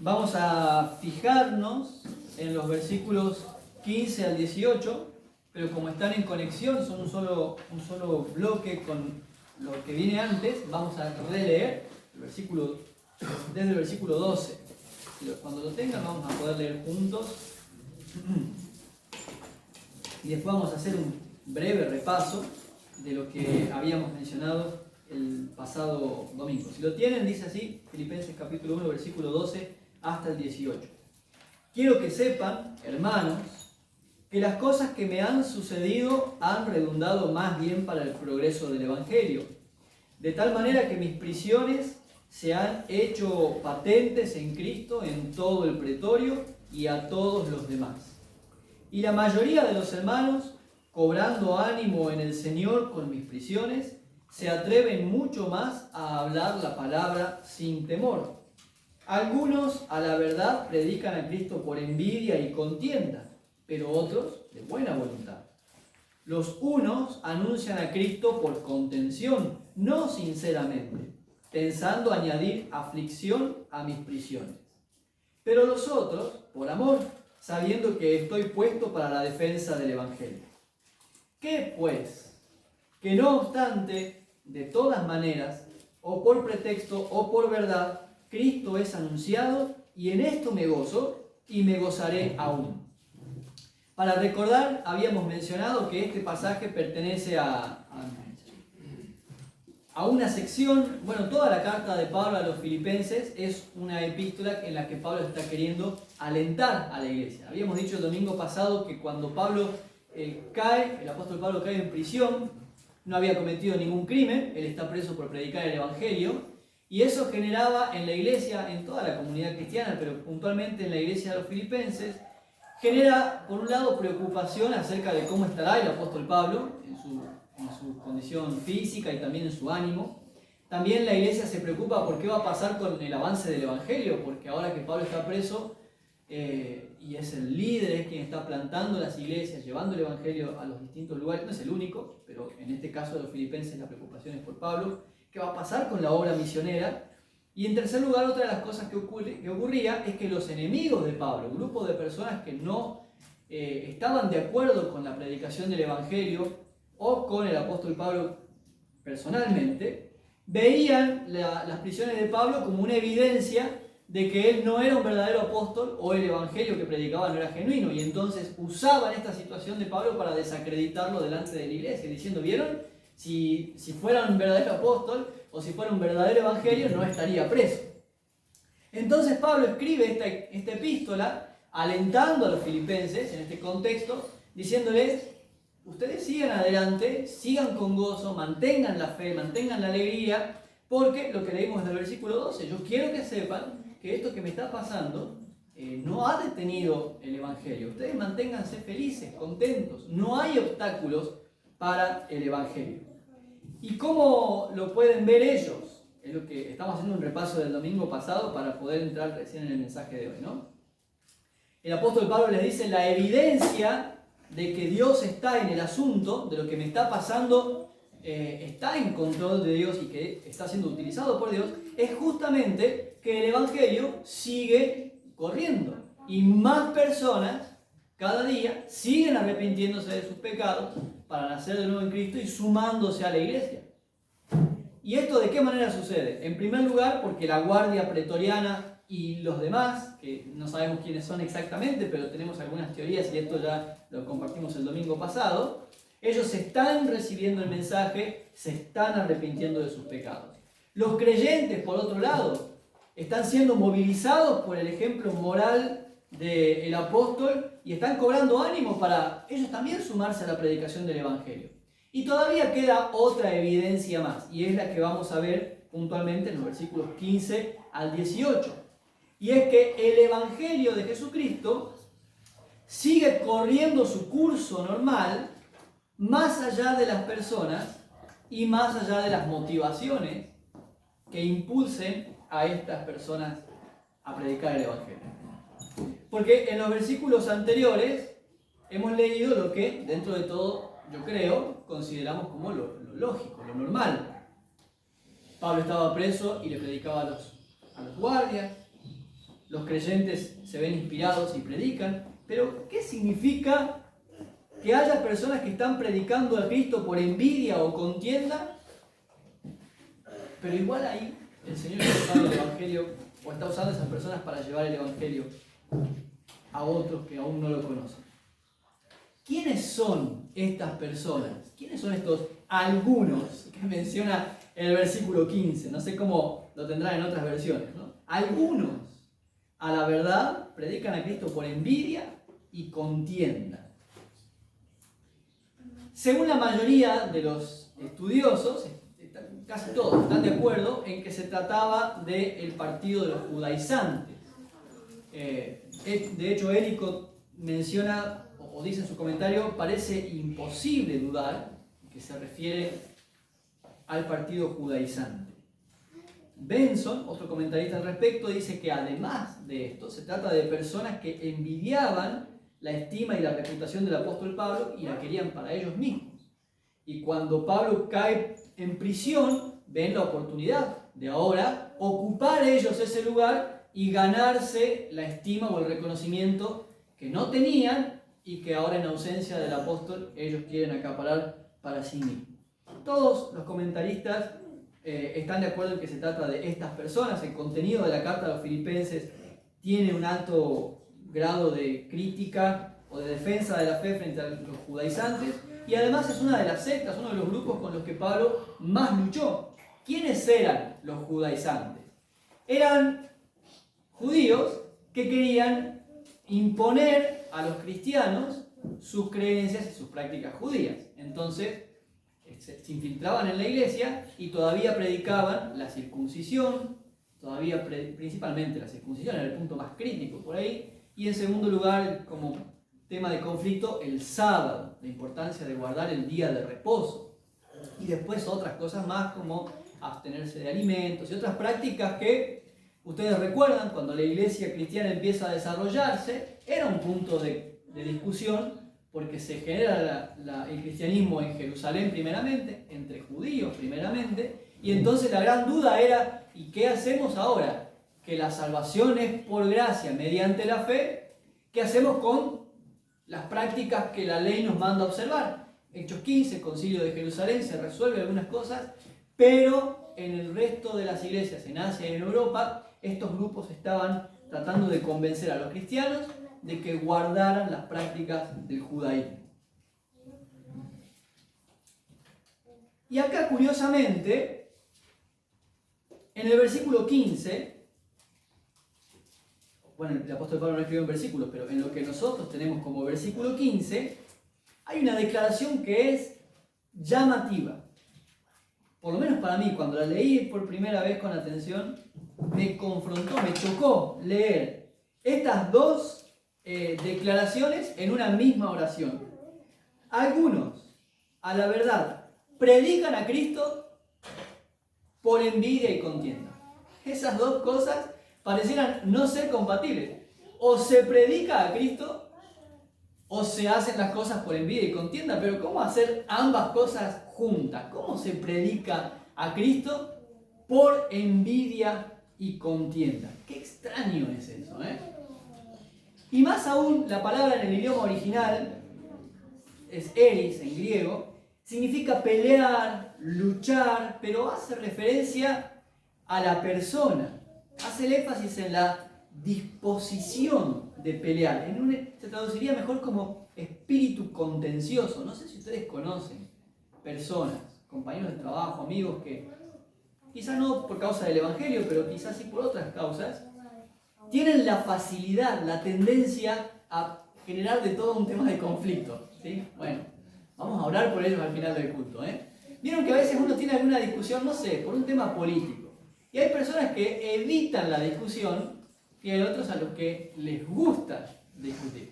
Vamos a fijarnos en los versículos 15 al 18, pero como están en conexión, son un solo bloque con lo que viene antes, vamos a releer desde el versículo 12. Cuando lo tengan vamos a poder leer juntos y después vamos a hacer un breve repaso de lo que habíamos mencionado el pasado domingo. Si lo tienen, dice así, Filipenses capítulo 1, versículo 12 hasta el 18. Quiero que sepan, hermanos, que las cosas que me han sucedido han redundado más bien para el progreso del Evangelio, de tal manera que mis prisiones se han hecho patentes en Cristo en todo el pretorio y a todos los demás. Y la mayoría de los hermanos, cobrando ánimo en el Señor con mis prisiones, se atreven mucho más a hablar la palabra sin temor. Algunos a la verdad predican a Cristo por envidia y contienda, pero otros de buena voluntad. Los unos anuncian a Cristo por contención, no sinceramente, pensando añadir aflicción a mis prisiones. Pero los otros por amor, sabiendo que estoy puesto para la defensa del Evangelio. ¿Qué pues? Que no obstante, de todas maneras, o por pretexto o por verdad, Cristo es anunciado y en esto me gozo y me gozaré aún. Para recordar, habíamos mencionado que este pasaje pertenece a una sección, toda la carta de Pablo a los filipenses es una epístola en la que Pablo está queriendo alentar a la iglesia. Habíamos dicho el domingo pasado que cuando Pablo el apóstol Pablo cae en prisión, no había cometido ningún crimen, él está preso por predicar el Evangelio, y eso generaba en la iglesia, en toda la comunidad cristiana, pero puntualmente en la iglesia de los filipenses, genera por un lado preocupación acerca de cómo estará el apóstol Pablo en su condición física y también en su ánimo. También la iglesia se preocupa por qué va a pasar con el avance del Evangelio, porque ahora que Pablo está preso y es el líder, es quien está plantando las iglesias, llevando el Evangelio a los distintos lugares, no es el único, pero en este caso de los filipenses la preocupación es por Pablo. ¿Qué va a pasar con la obra misionera? Y en tercer lugar, otra de las cosas que ocurría es que los enemigos de Pablo, grupo de personas que no estaban de acuerdo con la predicación del Evangelio o con el apóstol Pablo personalmente, veían las prisiones de Pablo como una evidencia de que él no era un verdadero apóstol o el Evangelio que predicaba no era genuino, y entonces usaban esta situación de Pablo para desacreditarlo delante de la iglesia, diciendo, ¿vieron? Si fuera un verdadero apóstol o si fuera un verdadero evangelio, no estaría preso. Entonces Pablo escribe esta epístola alentando a los filipenses en este contexto, diciéndoles, ustedes sigan adelante, sigan con gozo, mantengan la fe, mantengan la alegría, porque lo que leímos en el versículo 12, yo quiero que sepan que esto que me está pasando no ha detenido el evangelio. Ustedes manténganse felices, contentos, no hay obstáculos para el Evangelio. ¿Y cómo lo pueden ver ellos? Es lo que estamos haciendo un repaso del domingo pasado para poder entrar recién en el mensaje de hoy, ¿no? El apóstol Pablo les dice, la evidencia de que Dios está en el asunto, de lo que me está pasando, está en control de Dios y que está siendo utilizado por Dios, es justamente que el Evangelio sigue corriendo y más personas cada día siguen arrepintiéndose de sus pecados para nacer de nuevo en Cristo y sumándose a la iglesia. ¿Y esto de qué manera sucede? En primer lugar, porque la guardia pretoriana y los demás, que no sabemos quiénes son exactamente, pero tenemos algunas teorías y esto ya lo compartimos el domingo pasado, ellos están recibiendo el mensaje, se están arrepintiendo de sus pecados. Los creyentes, por otro lado, están siendo movilizados por el ejemplo moral del apóstol y están cobrando ánimo para ellos también sumarse a la predicación del Evangelio. Y todavía queda otra evidencia más, y es la que vamos a ver puntualmente en los versículos 15 al 18. Y es que el Evangelio de Jesucristo sigue corriendo su curso normal más allá de las personas y más allá de las motivaciones que impulsen a estas personas a predicar el Evangelio. Porque en los versículos anteriores hemos leído lo que, dentro de todo, yo creo, consideramos como lo lógico, lo normal. Pablo estaba preso y le predicaba a los guardias. los creyentes se ven inspirados y predican, pero ¿qué significa que haya personas que están predicando a Cristo por envidia o contienda? Pero igual ahí el Señor está usando el Evangelio, o está usando a esas personas para llevar el Evangelio a otros que aún no lo conocen. ¿Quiénes son estas personas? ¿Quiénes son estos algunos que menciona en el versículo 15? No sé cómo lo tendrán en otras versiones, ¿no? Algunos, a la verdad, predican a Cristo por envidia y contienda. Según la mayoría de los estudiosos, casi todos están de acuerdo en que se trataba del partido de los judaizantes. De hecho, Ellicott menciona o dice en su comentario, parece imposible dudar que se refiere al partido judaizante. Benson, otro comentarista al respecto, dice que además de esto, se trata de personas que envidiaban la estima y la reputación del apóstol Pablo y la querían para ellos mismos. Y cuando Pablo cae en prisión, ven la oportunidad de ahora ocupar ellos ese lugar y ganarse la estima o el reconocimiento que no tenían y que ahora en ausencia del apóstol ellos quieren acaparar para sí mismos. Todos los comentaristas están de acuerdo en que se trata de estas personas. El contenido de la carta a los filipenses tiene un alto grado de crítica o de defensa de la fe frente a los judaizantes, y además es una de las sectas, uno de los grupos con los que Pablo más luchó. ¿Quiénes eran los judaizantes? Eran judíos que querían imponer a los cristianos sus creencias y sus prácticas judías. Entonces se infiltraban en la iglesia y todavía predicaban la circuncisión, principalmente la circuncisión era el punto más crítico por ahí, y en segundo lugar, como tema de conflicto, el sábado, la importancia de guardar el día de reposo, y después otras cosas más como abstenerse de alimentos y otras prácticas que ustedes recuerdan cuando la iglesia cristiana empieza a desarrollarse, era un punto de discusión porque se genera el cristianismo en Jerusalén primeramente, entre judíos primeramente, y entonces la gran duda era, ¿y qué hacemos ahora? Que la salvación es por gracia mediante la fe, ¿qué hacemos con las prácticas que la ley nos manda a observar? Hechos 15, Concilio de Jerusalén, se resuelve algunas cosas, pero en el resto de las iglesias, en Asia y en Europa, estos grupos estaban tratando de convencer a los cristianos de que guardaran las prácticas del judaísmo. Y acá, curiosamente, en el versículo 15, bueno, el apóstol Pablo no escribió en versículos, pero en lo que nosotros tenemos como versículo 15, hay una declaración que es llamativa. Por lo menos para mí, cuando la leí por primera vez con atención, me confrontó, me chocó leer estas dos declaraciones en una misma oración. Algunos, a la verdad, predican a Cristo por envidia y contienda. Esas dos cosas parecieran no ser compatibles. O se predica a Cristo o se hacen las cosas por envidia y contienda. Pero ¿cómo hacer ambas cosas juntas? ¿Cómo se predica a Cristo por envidia y contienda? Qué extraño es eso, ¿eh? Y más aún, la palabra en el idioma original es eris en griego, significa pelear, luchar, pero hace referencia a la persona. Hace el énfasis en la disposición de pelear. Se traduciría mejor como espíritu contencioso. No sé si ustedes conocen personas, compañeros de trabajo, amigos que, quizás no por causa del evangelio, pero quizás sí por otras causas, tienen la facilidad, la tendencia a generar de todo un tema de conflicto, ¿sí? Bueno, vamos a orar por ellos al final del culto, ¿eh? Vieron que a veces uno tiene alguna discusión, no sé, por un tema político. Y hay personas que evitan la discusión y hay otros a los que les gusta discutir.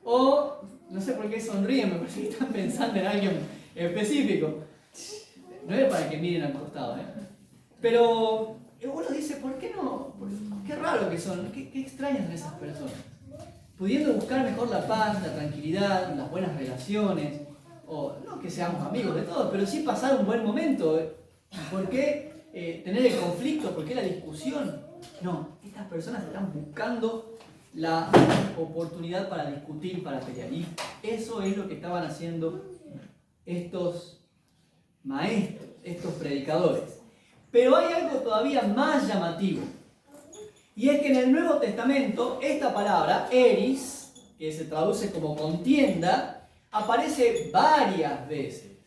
O, no sé por qué sonríen, me parece que están pensando en alguien específico. No es para que miren al costado, ¿eh? Pero uno dice, ¿por qué no? Qué raro que son, qué extrañas son esas personas. Pudiendo buscar mejor la paz, la tranquilidad, las buenas relaciones, o no que seamos amigos de todos, pero sí pasar un buen momento. ¿Por qué tener el conflicto? ¿Por qué la discusión? No, estas personas están buscando la oportunidad para discutir, para pelear. Y eso es lo que estaban haciendo estos maestros, estos predicadores. Pero hay algo todavía más llamativo. Y es que en el Nuevo Testamento esta palabra, eris, que se traduce como contienda, aparece varias veces.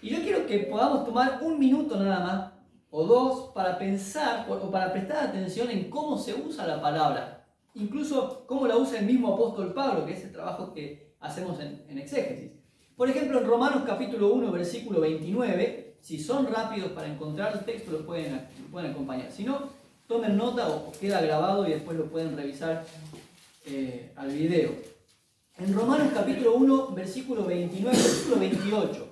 Y yo quiero que podamos tomar un minuto nada más, o dos, para pensar o para prestar atención en cómo se usa la palabra. Incluso cómo la usa el mismo apóstol Pablo, que es el trabajo que hacemos en exégesis. Por ejemplo, en Romanos capítulo 1, versículo 29, si son rápidos para encontrar el texto, lo pueden acompañar. Si no, tomen nota o queda grabado y después lo pueden revisar al video. En Romanos capítulo 1, versículo 29, versículo 28,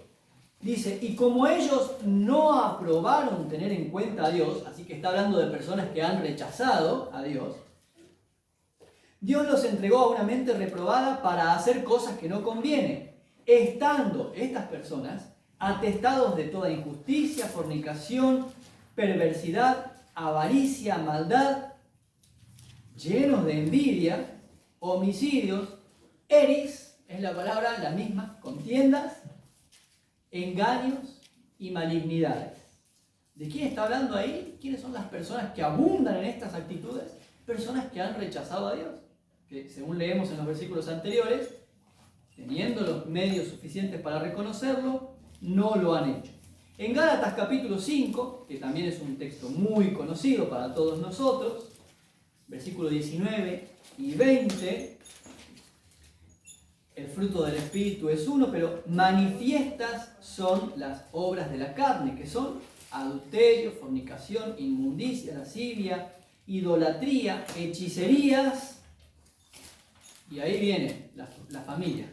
dice, y como ellos no aprobaron tener en cuenta a Dios, así que está hablando de personas que han rechazado a Dios, Dios los entregó a una mente reprobada para hacer cosas que no convienen, estando estas personas atestados de toda injusticia, fornicación, perversidad, avaricia, maldad, llenos de envidia, homicidios, eris, es la palabra la misma, contiendas, engaños y malignidades. ¿De quién está hablando ahí? ¿Quiénes son las personas que abundan en estas actitudes? Personas que han rechazado a Dios, que según leemos en los versículos anteriores, teniendo los medios suficientes para reconocerlo, no lo han hecho. En Gálatas capítulo 5, que también es un texto muy conocido para todos nosotros, versículos 19 y 20, el fruto del Espíritu es uno, pero manifiestas son las obras de la carne, que son adulterio, fornicación, inmundicia, lascivia, idolatría, hechicerías, y ahí viene la familia.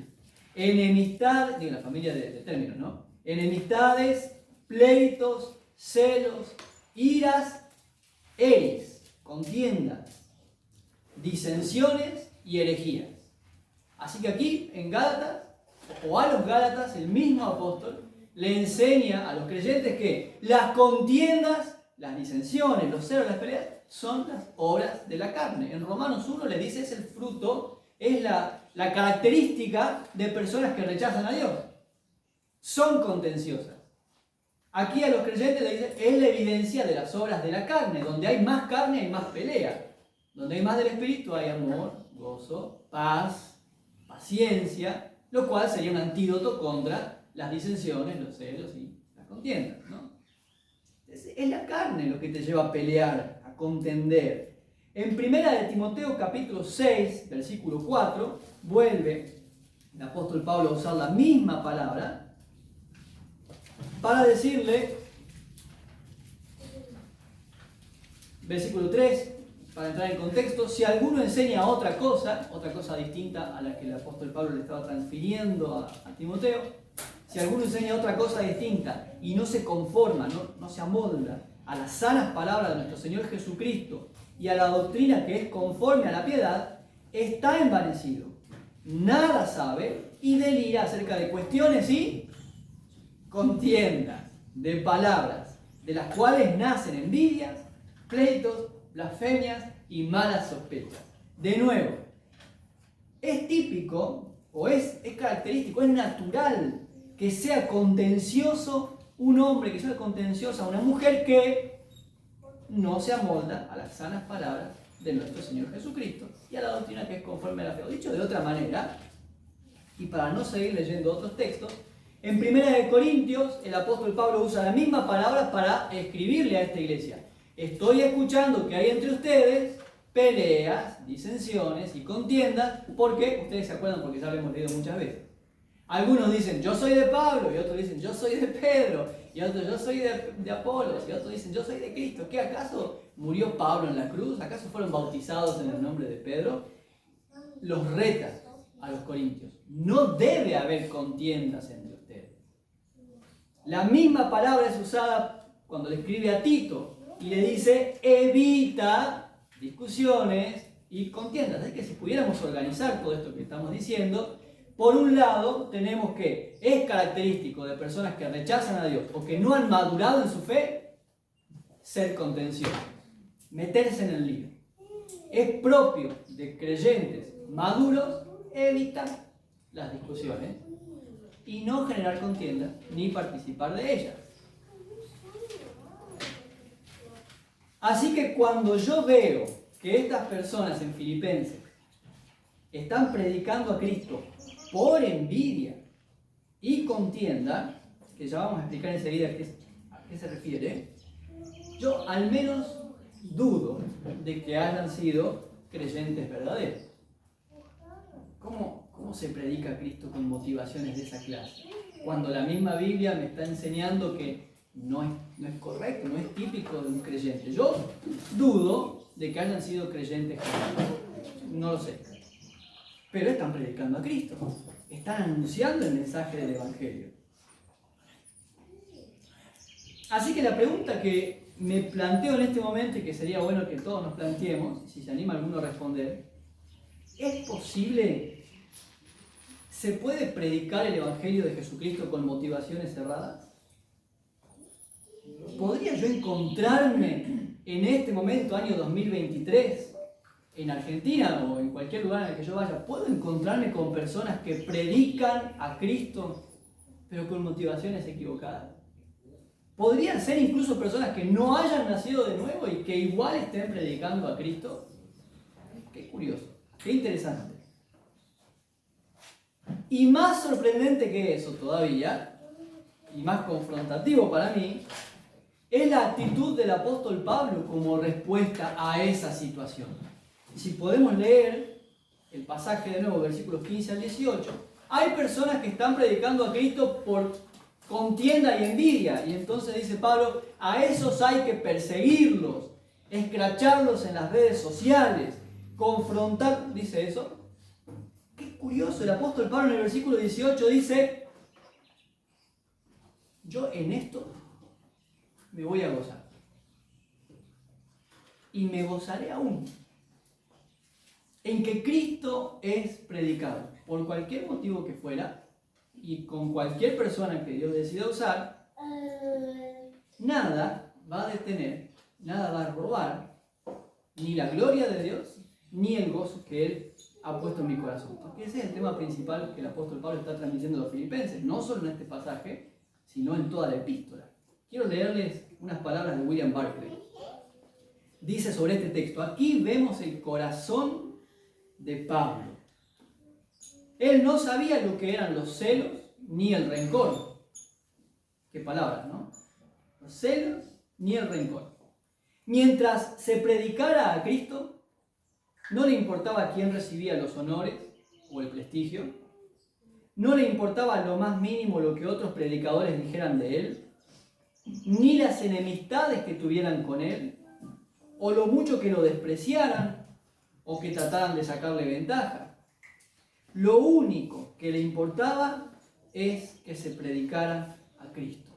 Enemistad, digo la familia de términos, ¿no? Enemistades, pleitos, celos, iras, eris, contiendas, disensiones y herejías. Así que aquí en Gálatas, o a los Gálatas, el mismo apóstol le enseña a los creyentes que las contiendas, las disensiones, los celos, las peleas, son las obras de la carne. En Romanos 1 le dice es el fruto, es la característica de personas que rechazan a Dios. Son contenciosas. Aquí a los creyentes le dice es la evidencia de las obras de la carne. Donde hay más carne hay más pelea. Donde hay más del Espíritu hay amor, gozo, paz, paciencia, lo cual sería un antídoto contra las disensiones, los celos y las contiendas, ¿no? Es la carne lo que te lleva a pelear, a contender. En 1 de Timoteo capítulo 6, versículo 4, vuelve el apóstol Pablo a usar la misma palabra para decirle, versículo 3, para entrar en contexto, si alguno enseña otra cosa distinta a la que el apóstol Pablo le estaba transfiriendo a Timoteo, si alguno enseña otra cosa distinta y no se conforma, no se amolda a las sanas palabras de nuestro Señor Jesucristo y a la doctrina que es conforme a la piedad, está envanecido, nada sabe y delira acerca de cuestiones y contiendas, de palabras, de las cuales nacen envidias, pleitos, blasfemias y malas sospechas. De nuevo, es típico, o es característico, es natural que sea contencioso un hombre, que sea contenciosa una mujer que no se amolda a las sanas palabras de nuestro Señor Jesucristo y a la doctrina que es conforme a la fe. O dicho de otra manera, y para no seguir leyendo otros textos, en 1 Corintios el apóstol Pablo usa la misma palabra para escribirle a esta iglesia. Estoy escuchando que hay entre ustedes peleas, disensiones y contiendas, porque, ustedes se acuerdan porque ya lo hemos leído muchas veces. Algunos dicen, yo soy de Pablo, y otros dicen, yo soy de Pedro, y otros, yo soy de Apolos, y otros dicen, yo soy de Cristo. ¿Qué acaso murió Pablo en la cruz? ¿Acaso fueron bautizados en el nombre de Pedro? Los reta a los corintios. No debe haber contiendas entre ustedes. La misma palabra es usada cuando le escribe a Tito y le dice, evita discusiones y contiendas. Es que si pudiéramos organizar todo esto que estamos diciendo, por un lado tenemos que es característico de personas que rechazan a Dios o que no han madurado en su fe ser contenciosos, meterse en el lío. Es propio de creyentes maduros evitar las discusiones y no generar contienda ni participar de ellas. Así que cuando yo veo que estas personas en Filipenses están predicando a Cristo por envidia y contienda, que ya vamos a explicar enseguida a qué se refiere, yo al menos dudo de que hayan sido creyentes verdaderos. ¿Cómo se predica a Cristo con motivaciones de esa clase? Cuando la misma Biblia me está enseñando que no es correcto, no es típico de un creyente. Yo dudo de que hayan sido creyentes genuinos. No lo sé. Pero están predicando a Cristo. Están anunciando el mensaje del Evangelio. Así que la pregunta que me planteo en este momento y que sería bueno que todos nos planteemos, si se anima alguno a responder, ¿es posible, se puede predicar el Evangelio de Jesucristo con motivaciones cerradas? ¿Podría yo encontrarme en este momento, año 2023, en Argentina o en cualquier lugar en el que yo vaya, puedo encontrarme con personas que predican a Cristo, pero con motivaciones equivocadas? ¿Podrían ser incluso personas que no hayan nacido de nuevo y que igual estén predicando a Cristo? Qué curioso, qué interesante. Y más sorprendente que eso todavía, y más confrontativo para mí, es la actitud del apóstol Pablo como respuesta a esa situación. Si podemos leer el pasaje de nuevo, versículos 15 al 18, hay personas que están predicando a Cristo por contienda y envidia, y entonces dice Pablo, a esos hay que perseguirlos, escracharlos en las redes sociales, confrontar, dice eso. Qué curioso, el apóstol Pablo en el versículo 18 dice, yo en esto me voy a gozar, y me gozaré aún en que Cristo es predicado, por cualquier motivo que fuera, y con cualquier persona que Dios decida usar, nada va a detener, nada va a robar, ni la gloria de Dios, ni el gozo que Él ha puesto en mi corazón. Porque ese es el tema principal que el apóstol Pablo está transmitiendo a los filipenses, no solo en este pasaje, sino en toda la epístola. Quiero leerles unas palabras de William Barclay. Dice sobre este texto, aquí vemos el corazón de Pablo. Él no sabía lo que eran los celos ni el rencor. Qué palabras, ¿no? Los celos ni el rencor. Mientras se predicara a Cristo, no le importaba quién recibía los honores o el prestigio. No le importaba lo más mínimo lo que otros predicadores dijeran de él, ni las enemistades que tuvieran con él, o lo mucho que lo despreciaran o que trataran de sacarle ventaja. Lo único que le importaba es que se predicara a Cristo.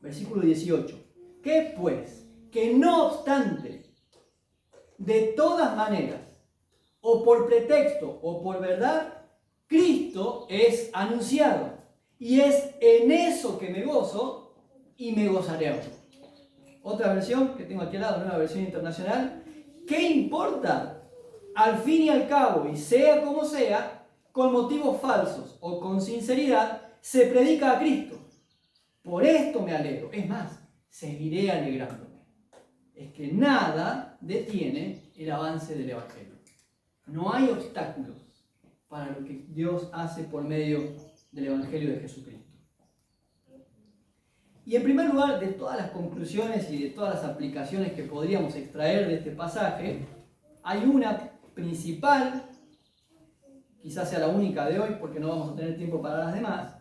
Versículo 18. ¿Qué pues? Que no obstante, de todas maneras, o por pretexto o por verdad, Cristo es anunciado. Y es en eso que me gozo y me gozaré aún. Otra versión que tengo aquí al lado, nueva versión internacional. ¿Qué importa? Al fin y al cabo, y sea como sea, con motivos falsos o con sinceridad, se predica a Cristo. Por esto me alegro. Es más, seguiré alegrándome. Es que nada detiene el avance del Evangelio. No hay obstáculos para lo que Dios hace por medio del Evangelio de Jesucristo. Y en primer lugar, de todas las conclusiones y de todas las aplicaciones que podríamos extraer de este pasaje, hay una principal, quizás sea la única de hoy porque no vamos a tener tiempo para las demás,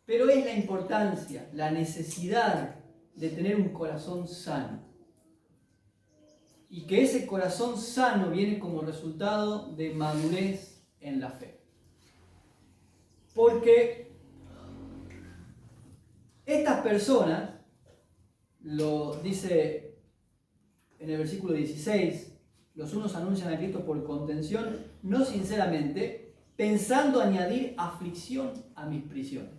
pero es la importancia, la necesidad de tener un corazón sano. Y que ese corazón sano viene como resultado de madurez en la fe. Porque estas personas, lo dice en el versículo 16, los unos anuncian a Cristo por contención, no sinceramente, pensando añadir aflicción a mis prisiones.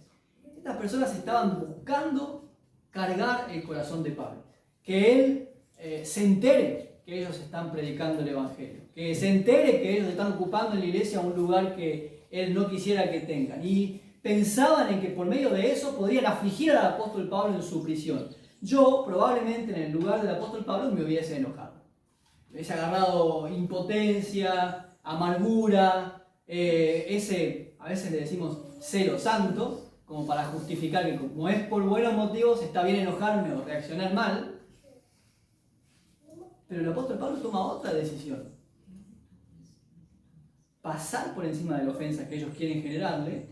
Estas personas estaban buscando cargar el corazón de Pablo. Que él se entere que ellos están predicando el Evangelio. Que se entere que ellos están ocupando en la iglesia un lugar que él no quisiera que tengan. Y pensaban en que por medio de eso podrían afligir al apóstol Pablo en su prisión. Yo probablemente en el lugar del apóstol Pablo me hubiese enojado. Me hubiese agarrado impotencia, amargura, a veces le decimos celo santo, como para justificar que como es por buenos motivos está bien enojarme o reaccionar mal. Pero el apóstol Pablo toma otra decisión. Pasar por encima de la ofensa que ellos quieren generarle,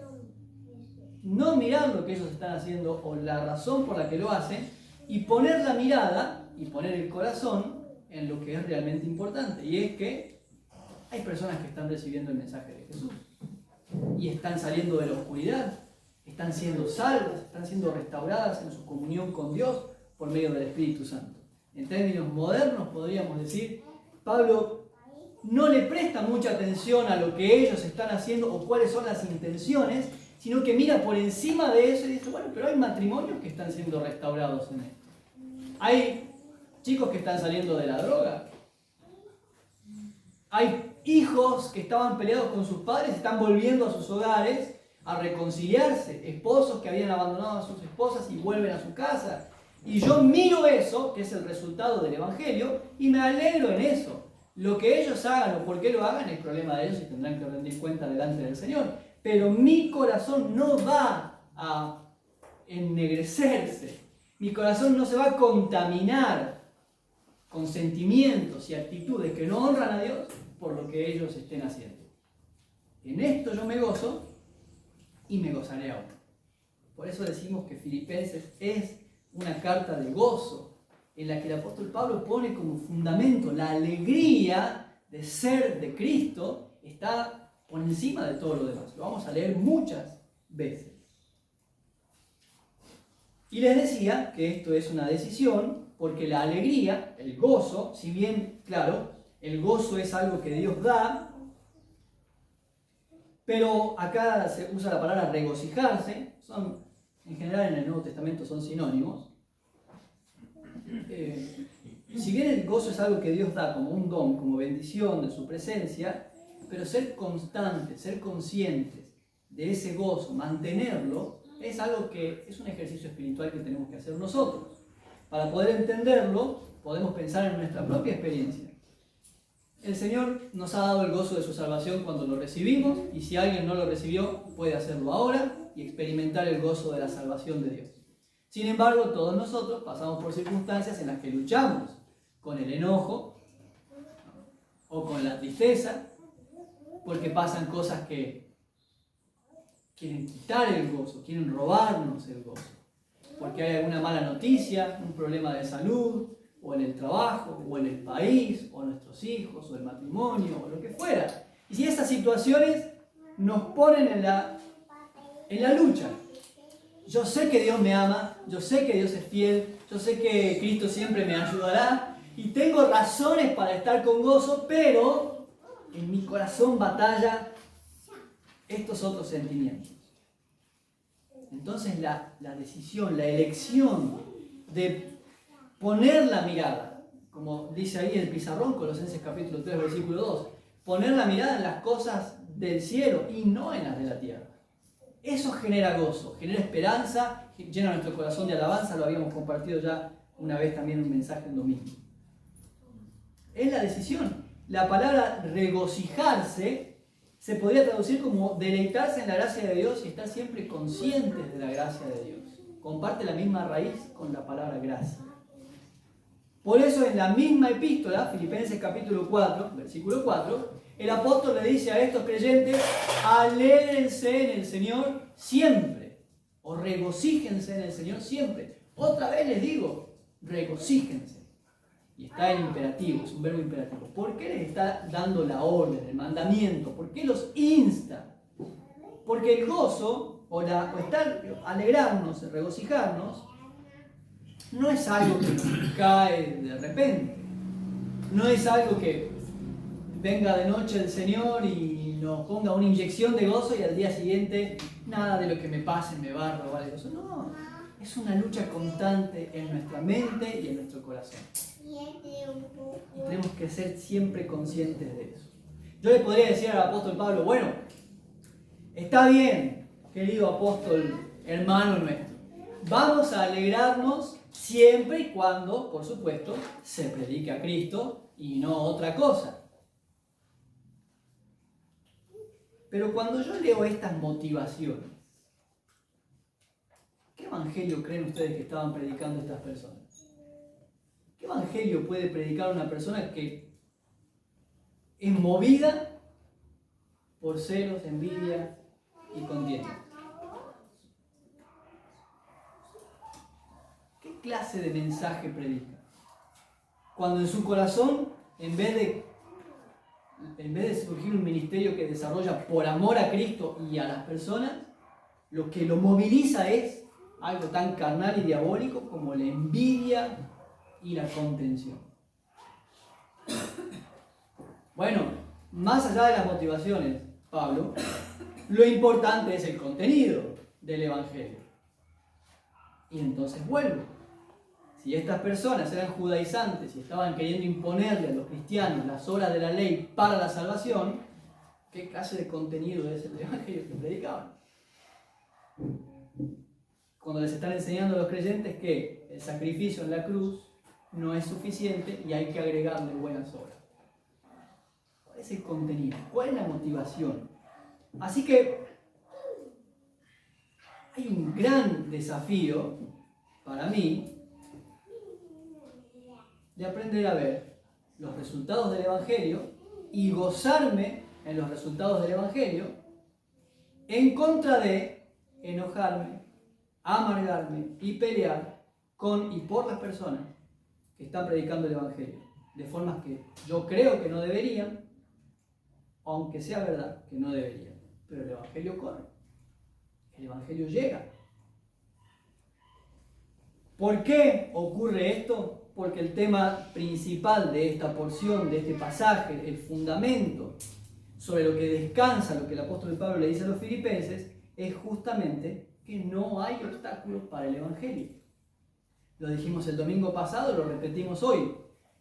no mirar lo que ellos están haciendo o la razón por la que lo hacen, y poner la mirada y poner el corazón en lo que es realmente importante. Y es que hay personas que están recibiendo el mensaje de Jesús y están saliendo de la oscuridad, están siendo salvas, están siendo restauradas en su comunión con Dios por medio del Espíritu Santo. En términos modernos podríamos decir, Pablo no le presta mucha atención a lo que ellos están haciendo o cuáles son las intenciones, sino que mira por encima de eso y dice, bueno, pero hay matrimonios que están siendo restaurados en esto. Hay chicos que están saliendo de la droga. Hay hijos que estaban peleados con sus padres, están volviendo a sus hogares a reconciliarse. Esposos que habían abandonado a sus esposas y vuelven a su casa. Y yo miro eso, que es el resultado del Evangelio, y me alegro en eso. Lo que ellos hagan o por qué lo hagan es problema de ellos y tendrán que rendir cuenta delante del Señor. Pero mi corazón no va a ennegrecerse. Mi corazón no se va a contaminar con sentimientos y actitudes que no honran a Dios por lo que ellos estén haciendo. En esto yo me gozo y me gozaré aún. Por eso decimos que Filipenses es una carta de gozo en la que el apóstol Pablo pone como fundamento la alegría de ser de Cristo, está por encima de todo lo demás. Lo vamos a leer muchas veces. Y les decía que esto es una decisión porque la alegría, el gozo, si bien, claro, el gozo es algo que Dios da, pero acá se usa la palabra regocijarse, en general en el Nuevo Testamento son sinónimos. Si bien el gozo es algo que Dios da como un don, como bendición de su presencia, pero ser constantes, ser conscientes de ese gozo, mantenerlo, es algo que es un ejercicio espiritual que tenemos que hacer nosotros. Para poder entenderlo, podemos pensar en nuestra propia experiencia. El Señor nos ha dado el gozo de su salvación cuando lo recibimos, y si alguien no lo recibió, puede hacerlo ahora y experimentar el gozo de la salvación de Dios. Sin embargo, todos nosotros pasamos por circunstancias en las que luchamos con el enojo o con la tristeza, porque pasan cosas que quieren quitar el gozo, quieren robarnos el gozo, porque hay alguna mala noticia, un problema de salud, o en el trabajo, o en el país, o nuestros hijos, o el matrimonio, o lo que fuera. Y si esas situaciones nos ponen en la lucha, yo sé que Dios me ama, yo sé que Dios es fiel, yo sé que Cristo siempre me ayudará, y tengo razones para estar con gozo, pero en mi corazón batalla estos otros sentimientos. Entonces la decisión, la elección de poner la mirada, como dice ahí el pizarrón, Colosenses capítulo 3, versículo 2, poner la mirada en las cosas del cielo y no en las de la tierra. Eso genera gozo, genera esperanza, llena nuestro corazón de alabanza, lo habíamos compartido ya una vez también en un mensaje en domingo. Es la decisión. La palabra regocijarse se podría traducir como deleitarse en la gracia de Dios y estar siempre conscientes de la gracia de Dios. Comparte la misma raíz con la palabra gracia. Por eso en la misma epístola, Filipenses capítulo 4, versículo 4, el apóstol le dice a estos creyentes, alégrense en el Señor siempre, o regocíjense en el Señor siempre. Otra vez les digo, regocíjense. Y está en imperativo, es un verbo imperativo. ¿Por qué les está dando la orden, el mandamiento? ¿Por qué los insta? Porque el gozo, o alegrarnos, regocijarnos, no es algo que nos cae de repente. No es algo que venga de noche el Señor y nos ponga una inyección de gozo y al día siguiente nada de lo que me pase me va a robar el gozo. No, Es una lucha constante en nuestra mente y en nuestro corazón. Y tenemos que ser siempre conscientes de eso. Yo le podría decir al apóstol Pablo, bueno, está bien, querido apóstol, hermano nuestro, vamos a alegrarnos siempre y cuando, por supuesto, se predique a Cristo y no otra cosa. Pero cuando yo leo estas motivaciones, ¿qué evangelio creen ustedes que estaban predicando estas personas? ¿Qué evangelio puede predicar una persona que es movida por celos, envidia y contienda? ¿Qué clase de mensaje predica? Cuando en su corazón, en vez de surgir un ministerio que desarrolla por amor a Cristo y a las personas, lo que lo moviliza es algo tan carnal y diabólico como la envidia y la contención. Bueno, más allá de las motivaciones, Pablo, lo importante es el contenido del Evangelio. Y entonces vuelvo. Si estas personas eran judaizantes y estaban queriendo imponerle a los cristianos las obras de la ley para la salvación, ¿qué clase de contenido es el Evangelio que predicaban? Cuando les están enseñando a los creyentes que el sacrificio en la cruz no es suficiente y hay que agregarle buenas obras. ¿Cuál es el contenido? ¿Cuál es la motivación? Así que hay un gran desafío para mí de aprender a ver los resultados del Evangelio y gozarme en los resultados del Evangelio en contra de enojarme, amargarme y pelear con y por las personas que están predicando el Evangelio de formas que yo creo que no deberían, aunque sea verdad que no deberían. Pero el Evangelio corre, el Evangelio llega. ¿Por qué ocurre esto? Porque el tema principal de esta porción, de este pasaje, el fundamento sobre lo que descansa, lo que el apóstol Pablo le dice a los filipenses, es justamente que no hay obstáculos para el Evangelio. Lo dijimos el domingo pasado, lo repetimos hoy.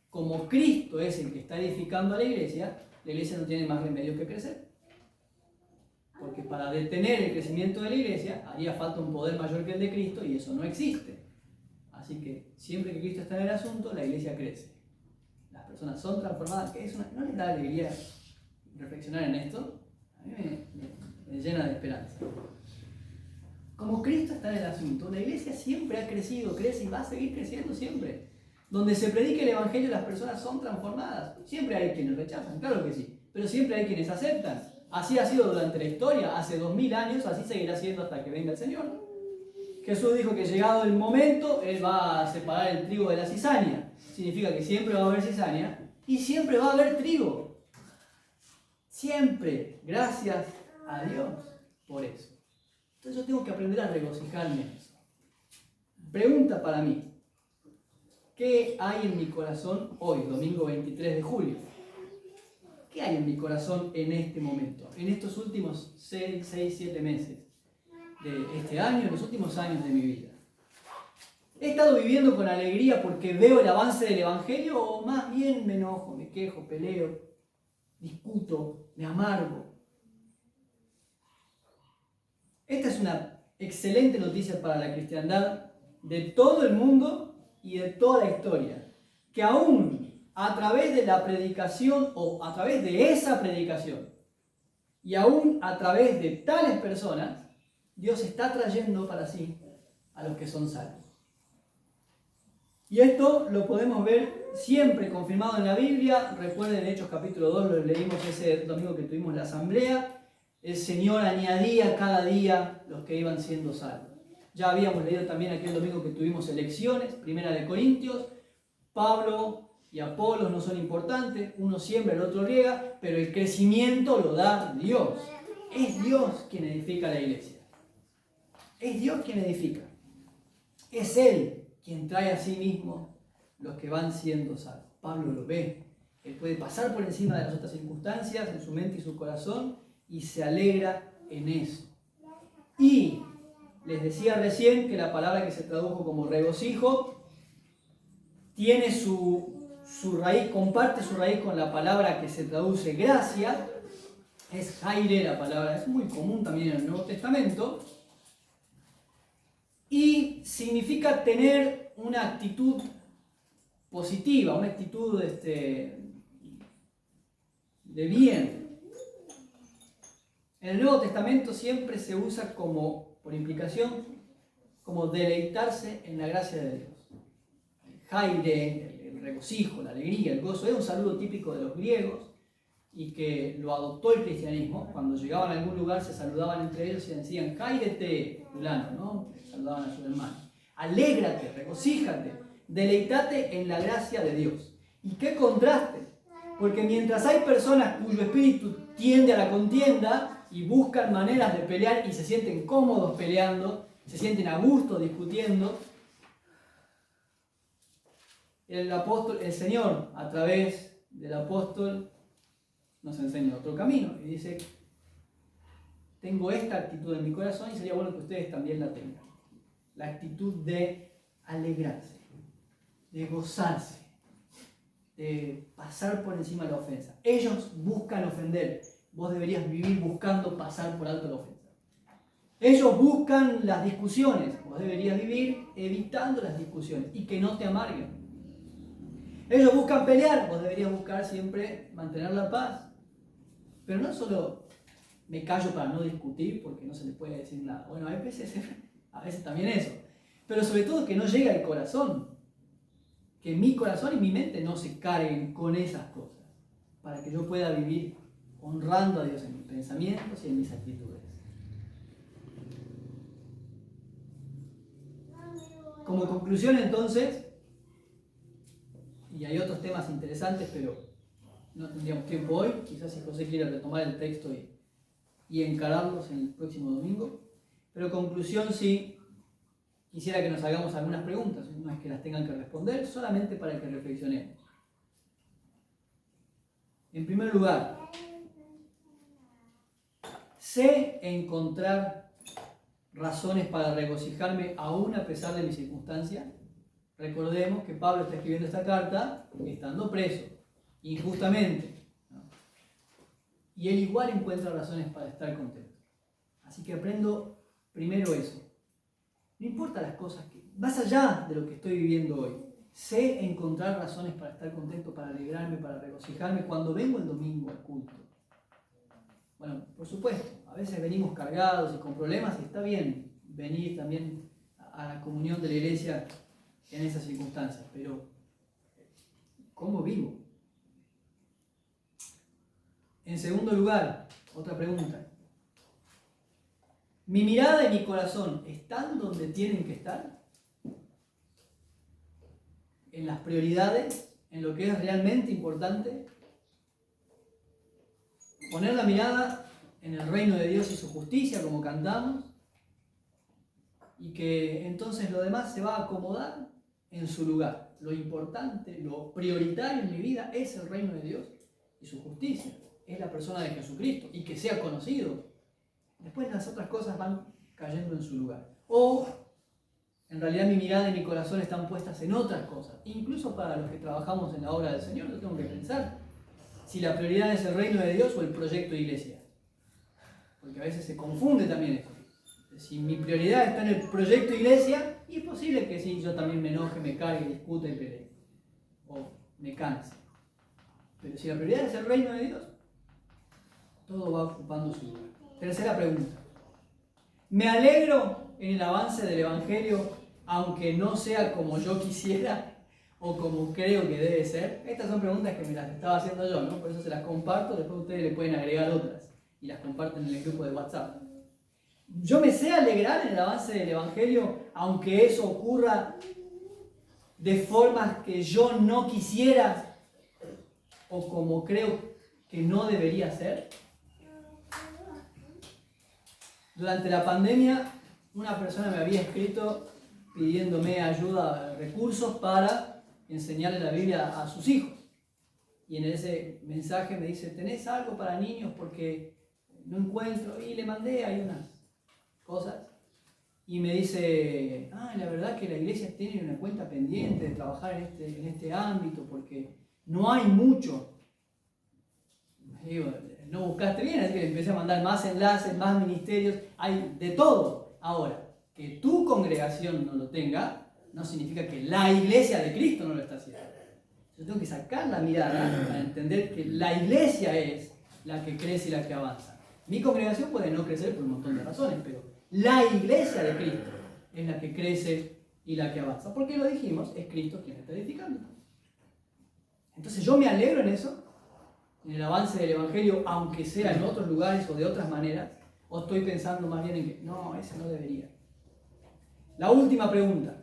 Como Cristo es el que está edificando a la iglesia no tiene más remedio que crecer. Porque para detener el crecimiento de la iglesia haría falta un poder mayor que el de Cristo y eso no existe. Así que siempre que Cristo está en el asunto, la iglesia crece. Las personas son transformadas. ¿No les da alegría reflexionar en esto? A mí me llena de esperanza. Como Cristo está en el asunto, la iglesia siempre ha crecido, crece y va a seguir creciendo siempre. Donde se predique el Evangelio, las personas son transformadas. Siempre hay quienes rechazan, claro que sí, pero siempre hay quienes aceptan. Así ha sido durante la historia, hace 2000 años, así seguirá siendo hasta que venga el Señor. Jesús dijo que llegado el momento, Él va a separar el trigo de la cizaña. Significa que siempre va a haber cizaña y siempre va a haber trigo. Siempre. Gracias a Dios por eso. Entonces yo tengo que aprender a regocijarme en eso. Pregunta para mí. ¿Qué hay en mi corazón hoy, domingo 23 de julio? ¿Qué hay en mi corazón en este momento? En estos últimos 6, 7 meses de este año, en los últimos años de mi vida. ¿He estado viviendo con alegría porque veo el avance del Evangelio o más bien me enojo, me quejo, peleo, discuto, me amargo? Esta es una excelente noticia para la cristiandad de todo el mundo y de toda la historia, que aún a través de la predicación o a través de esa predicación y aún a través de tales personas, Dios está trayendo para sí a los que son salvos. Y esto lo podemos ver siempre confirmado en la Biblia. Recuerden Hechos capítulo 2, lo leímos ese domingo que tuvimos la asamblea. El Señor añadía cada día los que iban siendo salvos. Ya habíamos leído también aquel domingo que tuvimos elecciones, primera de Corintios. Pablo y Apolos no son importantes, uno siembra, el otro riega, pero el crecimiento lo da Dios. Es Dios quien edifica la iglesia. Es Dios quien edifica. Es Él quien trae a sí mismo los que van siendo salvos. Pablo lo ve. Él puede pasar por encima de las otras circunstancias en su mente y su corazón y se alegra en eso. Y les decía recién que la palabra que se tradujo como regocijo tiene su raíz, comparte su raíz con la palabra que se traduce gracia. Es jaire la palabra, es muy común también en el Nuevo Testamento. Y significa tener una actitud positiva, una actitud de bien. En el Nuevo Testamento siempre se usa como, por implicación, como deleitarse en la gracia de Dios. El jaire, el regocijo, la alegría, el gozo, es un saludo típico de los griegos y que lo adoptó el cristianismo. Cuando llegaban a algún lugar se saludaban entre ellos y decían, jairete, fulano, ¿no? Saludaban a sus hermanos. Alégrate, regocíjate, deleitate en la gracia de Dios. ¿Y qué contraste? Porque mientras hay personas cuyo espíritu tiende a la contienda y buscan maneras de pelear y se sienten cómodos peleando, se sienten a gusto discutiendo, el Señor, a través del apóstol, nos enseña otro camino y dice, tengo esta actitud en mi corazón y sería bueno que ustedes también la tengan. La actitud de alegrarse, de gozarse, de pasar por encima de la ofensa. Ellos buscan ofender, vos deberías vivir buscando pasar por alto la ofensa. Ellos buscan las discusiones, vos deberías vivir evitando las discusiones y que no te amarguen. Ellos buscan pelear, vos deberías buscar siempre mantener la paz. Pero no solo me callo para no discutir porque no se les puede decir nada. Bueno, a veces también eso. Pero sobre todo que no llegue al corazón. Que mi corazón y mi mente no se carguen con esas cosas. Para que yo pueda vivir honrando a Dios en mis pensamientos y en mis actitudes. Como conclusión entonces, y hay otros temas interesantes, pero no tendríamos tiempo hoy, quizás si José quiere retomar el texto y encararlos en el próximo domingo. Pero conclusión sí, quisiera que nos hagamos algunas preguntas, no es que las tengan que responder, solamente para que reflexionemos. En primer lugar, ¿sé encontrar razones para regocijarme aún a pesar de mis circunstancias? Recordemos que Pablo está escribiendo esta carta estando preso, injustamente, ¿no? Y él igual encuentra razones para estar contento. Así que aprendo primero eso. No importa las cosas que, más allá de lo que estoy viviendo hoy, sé encontrar razones para estar contento, para alegrarme, para regocijarme cuando vengo el domingo al culto. Bueno, por supuesto, a veces venimos cargados y con problemas y está bien venir también a la comunión de la iglesia en esas circunstancias, pero ¿cómo vivo? En segundo lugar, otra pregunta. ¿Mi mirada y mi corazón están donde tienen que estar? ¿En las prioridades? ¿En lo que es realmente importante? Poner la mirada en el reino de Dios y su justicia, como cantamos, y que entonces lo demás se va a acomodar en su lugar. Lo importante, lo prioritario en mi vida es el reino de Dios y su justicia. Es la persona de Jesucristo y que sea conocido. Después las otras cosas van cayendo en su lugar. O en realidad mi mirada y mi corazón están puestas en otras cosas. Incluso para los que trabajamos en la obra del Señor, yo tengo que pensar si la prioridad es el reino de Dios o el proyecto de iglesia. Porque a veces se confunde también esto. Si mi prioridad está en el proyecto de iglesia, y es posible que sí, yo también me enoje, me cargue, discuta y pelee. O me canse. Pero si la prioridad es el reino de Dios, todo va ocupando su lugar. Tercera pregunta. ¿Me alegro en el avance del Evangelio, aunque no sea como yo quisiera o como creo que debe ser? Estas son preguntas que me las estaba haciendo yo, ¿no? Por eso se las comparto, después ustedes le pueden agregar otras y las comparten en el grupo de WhatsApp. Yo me sé alegrar en el avance del Evangelio, aunque eso ocurra de formas que yo no quisiera o como creo que no debería ser. Durante la pandemia, una persona me había escrito pidiéndome ayuda, recursos para enseñarle la Biblia a sus hijos. Y en ese mensaje me dice, ¿tenés algo para niños? Porque no encuentro. Y le mandé ahí unas cosas. y me dice, la verdad que la iglesia tiene una cuenta pendiente de trabajar en este ámbito porque no hay mucho. Digo, no buscaste bien, así que le empecé a mandar más enlaces, más ministerios, hay de todo. Ahora, que tu congregación no lo tenga, no significa que la iglesia de Cristo no lo está haciendo. Yo tengo que sacar la mirada para entender que la iglesia es la que crece y la que avanza. Mi congregación puede no crecer por un montón de razones, pero la iglesia de Cristo es la que crece y la que avanza. Porque lo dijimos, es Cristo quien está edificando. Entonces yo me alegro en eso, en el avance del Evangelio, aunque sea en otros lugares o de otras maneras, o estoy pensando más bien en que no, ese no debería. La última pregunta.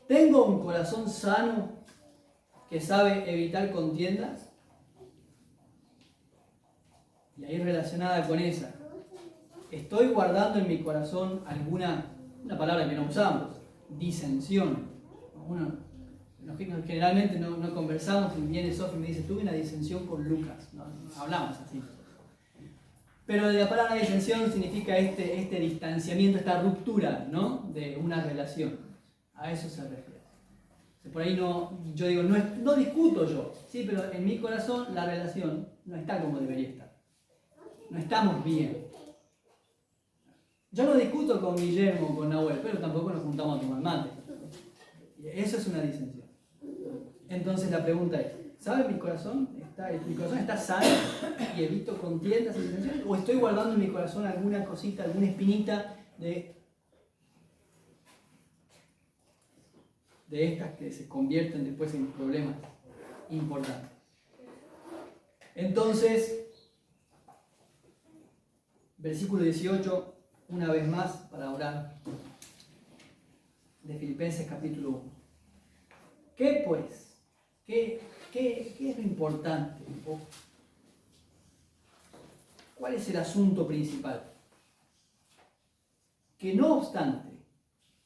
¿Tengo un corazón sano que sabe evitar contiendas? Y ahí relacionada con esa, ¿estoy guardando en mi corazón una palabra que no usamos, disensión? Generalmente no conversamos y viene Sofía y me dice, tuve una disensión con Lucas. No hablamos así. Pero la palabra disensión significa este distanciamiento, esta ruptura, ¿no?, de una relación. A eso se refiere. Por ahí yo digo, no discuto yo, sí, pero en mi corazón la relación no está como debería estar. No estamos bien. Yo no discuto con Guillermo o con Nahuel, pero tampoco nos juntamos a tomar mate. Eso es una disensión. Entonces la pregunta es, ¿sabe mi corazón? ¿Mi corazón está sano y evito contiendas y disensiones? ¿O estoy guardando en mi corazón alguna cosita, alguna espinita de estas que se convierten después en problemas importantes? Entonces, versículo 18, una vez más para orar, de Filipenses capítulo 1. ¿Qué pues? ¿Qué es lo importante? ¿Cuál es el asunto principal? Que no obstante,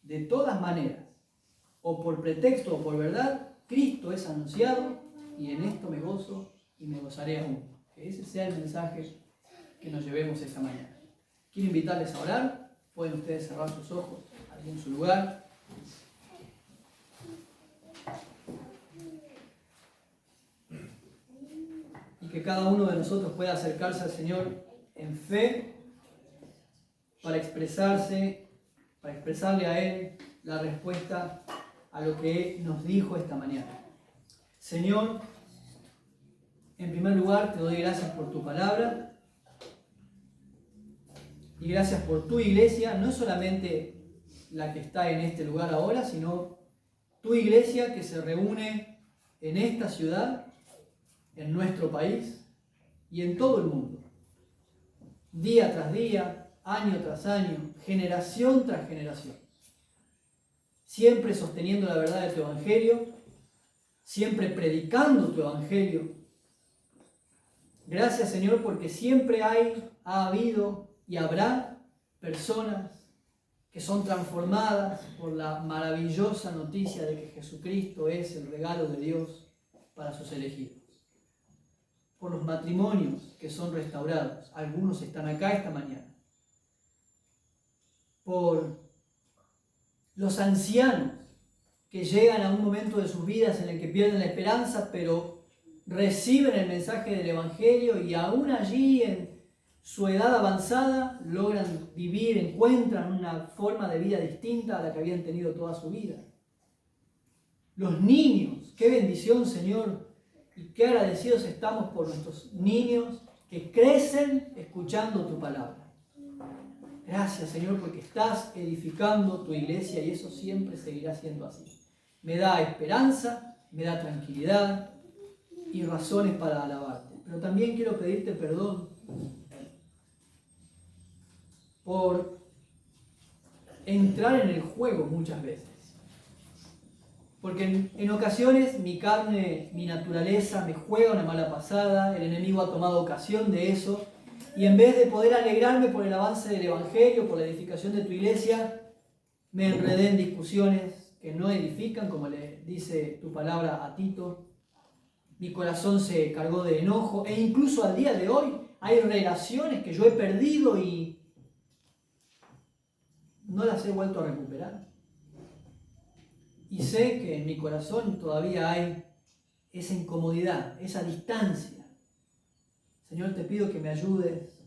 de todas maneras, o por pretexto o por verdad, Cristo es anunciado y en esto me gozo y me gozaré aún. Que ese sea el mensaje que nos llevemos esta mañana. Quiero invitarles a orar. Pueden ustedes cerrar sus ojos ahí en su lugar. Y que cada uno de nosotros pueda acercarse al Señor en fe para expresarle a Él la respuesta a lo que nos dijo esta mañana. Señor, en primer lugar te doy gracias por tu palabra y gracias por tu iglesia, no solamente la que está en este lugar ahora, sino tu iglesia que se reúne en esta ciudad, en nuestro país y en todo el mundo. Día tras día, año tras año, generación tras generación. Siempre sosteniendo la verdad de tu evangelio, siempre predicando tu evangelio. Gracias, Señor, porque siempre ha habido y habrá personas que son transformadas por la maravillosa noticia de que Jesucristo es el regalo de Dios para sus elegidos. Por los matrimonios que son restaurados. Algunos están acá esta mañana. Por los ancianos que llegan a un momento de sus vidas en el que pierden la esperanza, pero reciben el mensaje del Evangelio y aún allí en su edad avanzada logran vivir, encuentran una forma de vida distinta a la que habían tenido toda su vida. Los niños, qué bendición, Señor, y qué agradecidos estamos por nuestros niños que crecen escuchando tu palabra. Gracias, Señor, porque estás edificando tu iglesia y eso siempre seguirá siendo así. Me da esperanza, me da tranquilidad y razones para alabarte. Pero también quiero pedirte perdón por entrar en el juego muchas veces. Porque en ocasiones mi carne, mi naturaleza me juega una mala pasada, el enemigo ha tomado ocasión de eso, y en vez de poder alegrarme por el avance del Evangelio, por la edificación de tu iglesia, me enredé en discusiones que no edifican, como le dice tu palabra a Tito. Mi corazón se cargó de enojo, e incluso al día de hoy hay relaciones que yo he perdido y no las he vuelto a recuperar. Y sé que en mi corazón todavía hay esa incomodidad, esa distancia. Señor, te pido que me ayudes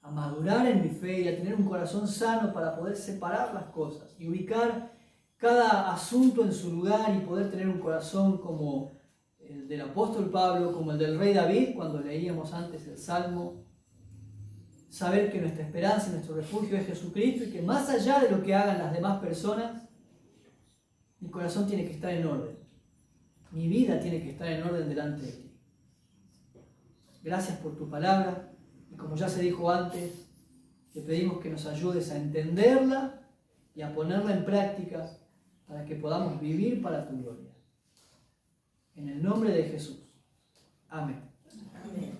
a madurar en mi fe y a tener un corazón sano para poder separar las cosas y ubicar cada asunto en su lugar y poder tener un corazón como el del apóstol Pablo, como el del rey David, cuando leíamos antes el Salmo. Saber que nuestra esperanza y nuestro refugio es Jesucristo y que más allá de lo que hagan las demás personas, mi corazón tiene que estar en orden. Mi vida tiene que estar en orden delante de ti. Gracias por tu palabra y como ya se dijo antes, te pedimos que nos ayudes a entenderla y a ponerla en práctica para que podamos vivir para tu gloria. En el nombre de Jesús. Amén. Amén.